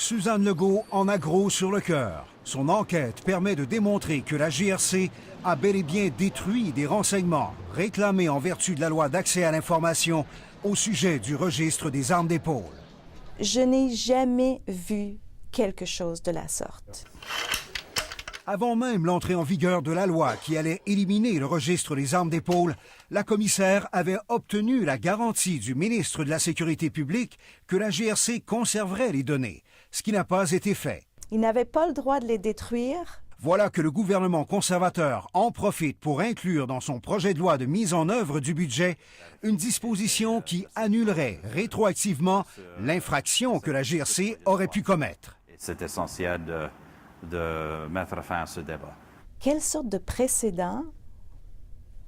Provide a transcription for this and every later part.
Suzanne Legault en a gros sur le cœur. Son enquête permet de démontrer que la GRC a bel et bien détruit des renseignements réclamés en vertu de la loi d'accès à l'information au sujet du registre des armes d'épaule. Je n'ai jamais vu quelque chose de la sorte. Avant même l'entrée en vigueur de la loi qui allait éliminer le registre des armes d'épaule, la commissaire avait obtenu la garantie du ministre de la Sécurité publique que la GRC conserverait les données, ce qui n'a pas été fait. Il n'avait pas le droit de les détruire. Voilà que le gouvernement conservateur en profite pour inclure dans son projet de loi de mise en œuvre du budget une disposition qui annulerait rétroactivement l'infraction que la GRC aurait pu commettre. C'est essentiel de mettre fin à ce débat. Quelle sorte de précédent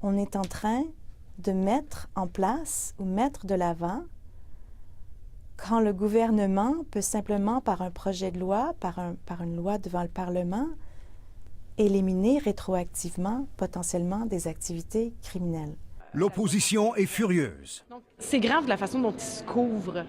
on est en train de mettre en place ou mettre de l'avant quand le gouvernement peut simplement, par un projet de loi, par une loi devant le Parlement, éliminer rétroactivement potentiellement des activités criminelles? L'opposition est furieuse. C'est grave la façon dont il se couvre.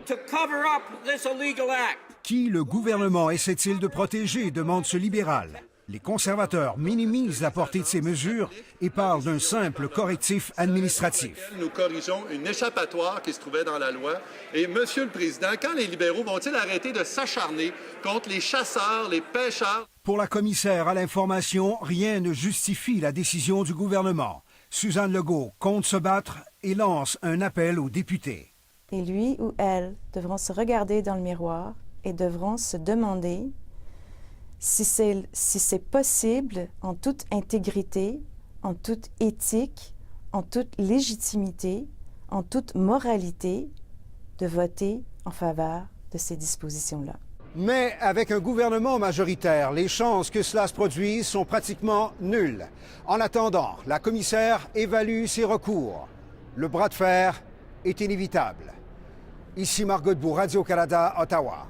Qui le gouvernement essaie-t-il de protéger, demande ce libéral. Les conservateurs minimisent la portée de ces mesures et parlent d'un simple correctif administratif. Nous corrigeons une échappatoire qui se trouvait dans la loi. Et, Monsieur le Président, quand les libéraux vont-ils arrêter de s'acharner contre les chasseurs, les pêcheurs? Pour la commissaire à l'information, rien ne justifie la décision du gouvernement. Suzanne Legault compte se battre et lance un appel aux députés. Et lui ou elle devront se regarder dans le miroir et devront se demander si c'est possible, en toute intégrité, en toute éthique, en toute légitimité, en toute moralité, de voter en faveur de ces dispositions-là. Mais avec un gouvernement majoritaire, les chances que cela se produise sont pratiquement nulles. En attendant, la commissaire évalue ses recours. Le bras de fer est inévitable. Ici Marc Godbout, Radio-Canada, Ottawa.